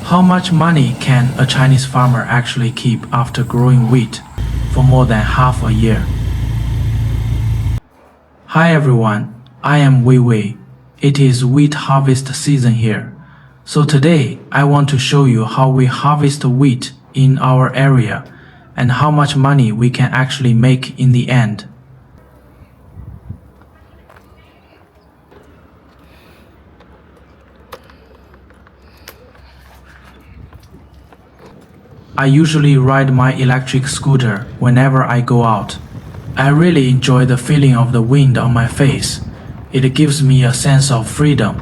How much money can a Chinese farmer actually keep after growing wheat for more than half a year? Hi everyone, I am Wei. It is wheat harvest season here. So today I want to show you how we harvest wheat in our area and how much money we can actually make in the end. I usually ride my electric scooter whenever I go out. I really enjoy the feeling of the wind on my face. It gives me a sense of freedom.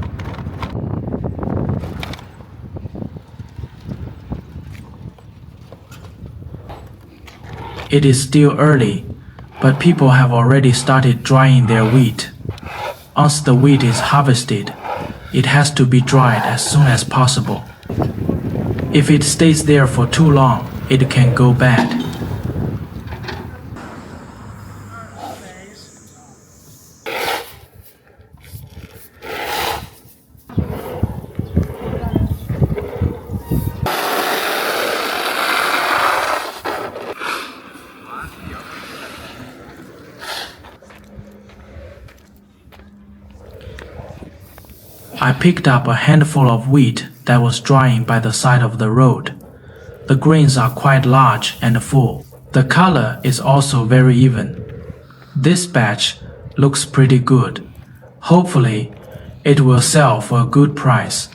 It is still early, but people have already started drying their wheat. Once the wheat is harvested, it has to be dried as soon as possible. If it stays there for too long, it can go bad. I picked up a handful of wheat that was drying by the side of the road. The grains are quite large and full. The color is also very even. This batch looks pretty good. Hopefully, it will sell for a good price.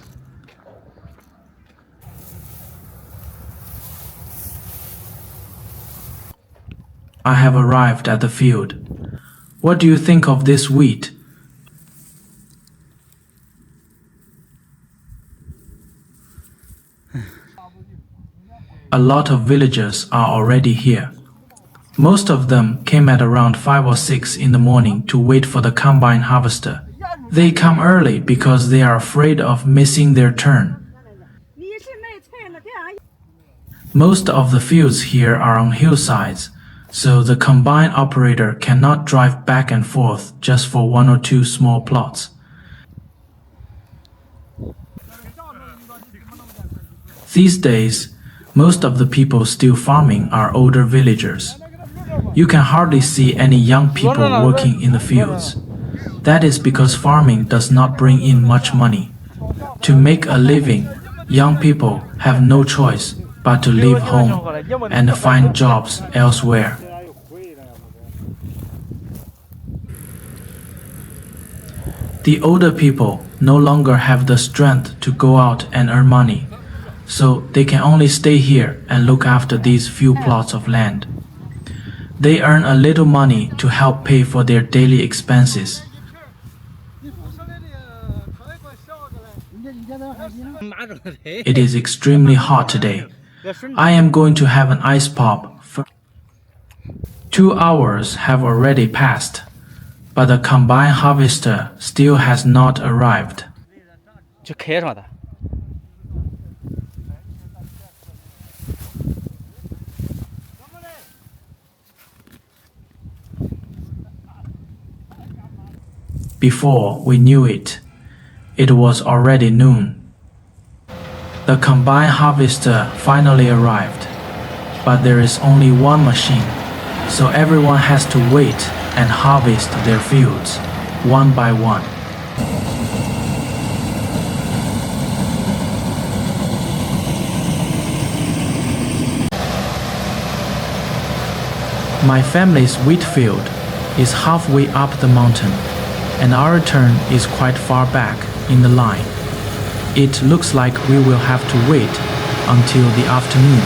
I have arrived at the field. What do you think of this wheat? A lot of villagers are already here. Most of them came at around 5 or 6 in the morning to wait for the combine harvester. They come early because they are afraid of missing their turn. Most of the fields here are on hillsides, so the combine operator cannot drive back and forth just for 1 or 2 small plots. These days, most of the people still farming are older villagers. You can hardly see any young people working in the fields. That is because farming does not bring in much money. To make a living, young people have no choice but to leave home and find jobs elsewhere. The older people no longer have the strength to go out and earn money, so they can only stay here and look after these few plots of land. They earn a little money to help pay for their daily expenses. It is extremely hot today. I am going to have an ice pop. 2 hours have already passed, but the combine harvester still has not arrived. Before we knew it, it was already noon. The combine harvester finally arrived, but there is only one machine, so everyone has to wait and harvest their fields, one by one. My family's wheat field is halfway up the mountain, and our turn is quite far back in the line. It looks like we will have to wait until the afternoon.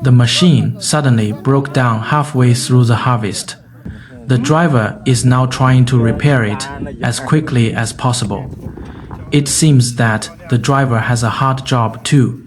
The machine suddenly broke down halfway through the harvest. The driver is now trying to repair it as quickly as possible. It seems that the driver has a hard job too.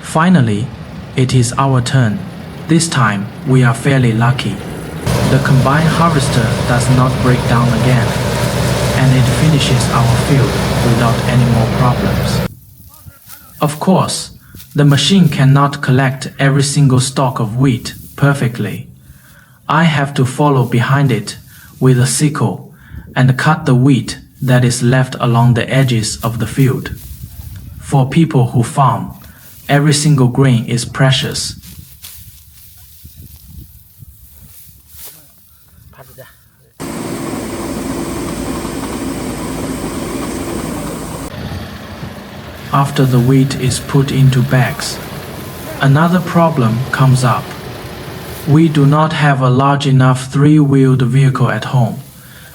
Finally, it is our turn. This time, we are fairly lucky. The combine harvester does not break down again, and it finishes our field without any more problems. Of course, the machine cannot collect every single stalk of wheat perfectly. I have to follow behind it with a sickle and cut the wheat that is left along the edges of the field. For people who farm, every single grain is precious. After the wheat is put into bags, another problem comes up. We do not have a large enough three-wheeled vehicle at home,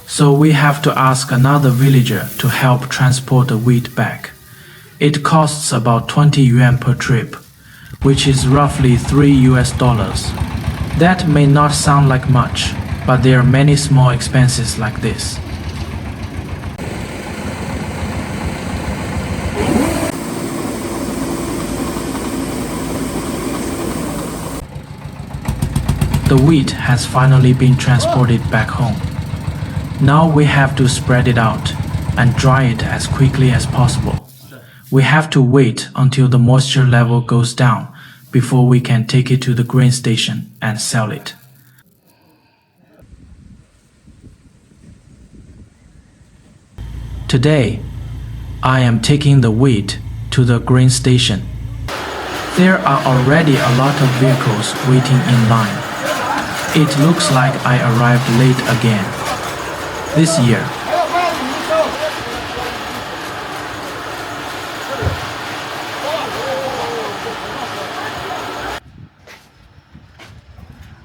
so we have to ask another villager to help transport the wheat back. It costs about 20 yuan per trip, which is roughly $3. That may not sound like much, but there are many small expenses like this. The wheat has finally been transported back home. Now we have to spread it out and dry it as quickly as possible. We have to wait until the moisture level goes down before we can take it to the grain station and sell it. Today, I am taking the wheat to the grain station. There are already a lot of vehicles waiting in line. It looks like I arrived late again. This year.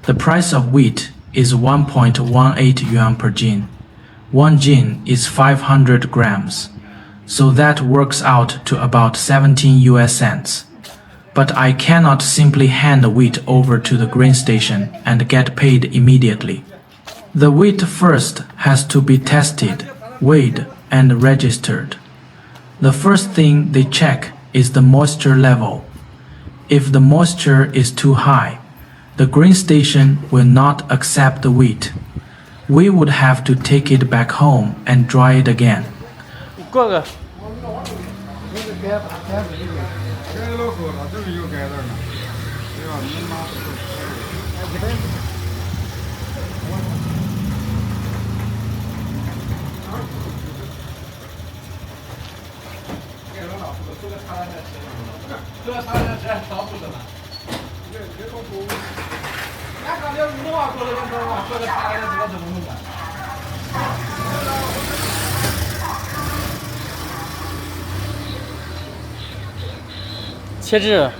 The price of wheat is 1.18 yuan per jin. 1 jin is 500 grams, so that works out to about 17 US cents. But I cannot simply hand the wheat over to the grain station and get paid immediately. The wheat first has to be tested, weighed, and registered. The first thing they check is the moisture level. If the moisture is too high, the grain station will not accept the wheat. We would have to take it back home and dry it again. 切制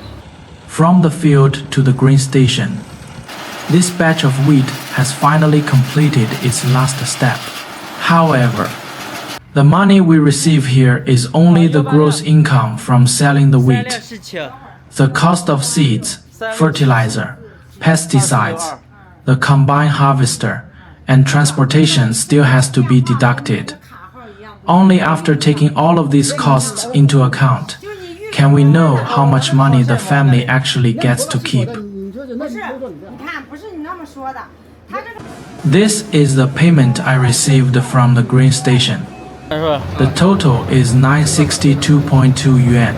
From the field to the grain station. This batch of wheat has finally completed its last step. However, the money we receive here is only the gross income from selling the wheat. The cost of seeds, fertilizer, pesticides, the combine harvester, and transportation still has to be deducted. Only after taking all of these costs into account can we know how much money the family actually gets to keep. This is the payment I received from the grain station. The total is 962.2 yuan,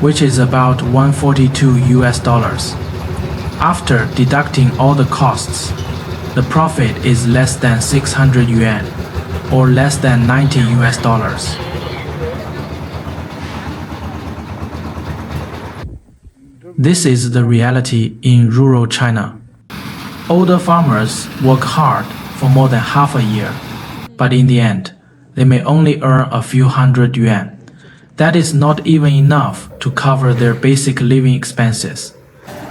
which is about 142 US dollars. After deducting all the costs, the profit is less than 600 yuan, or less than 90 US dollars. This is the reality in rural China. Older farmers work hard for more than half a year, but in the end, they may only earn a few hundred yuan. That is not even enough to cover their basic living expenses.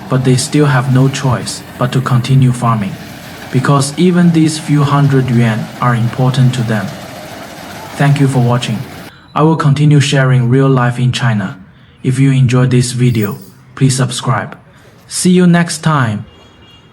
But they still have no choice but to continue farming, because even these few hundred yuan are important to them. Thank you for watching. I will continue sharing real life in China. If you enjoyed this video, please subscribe. See you next time.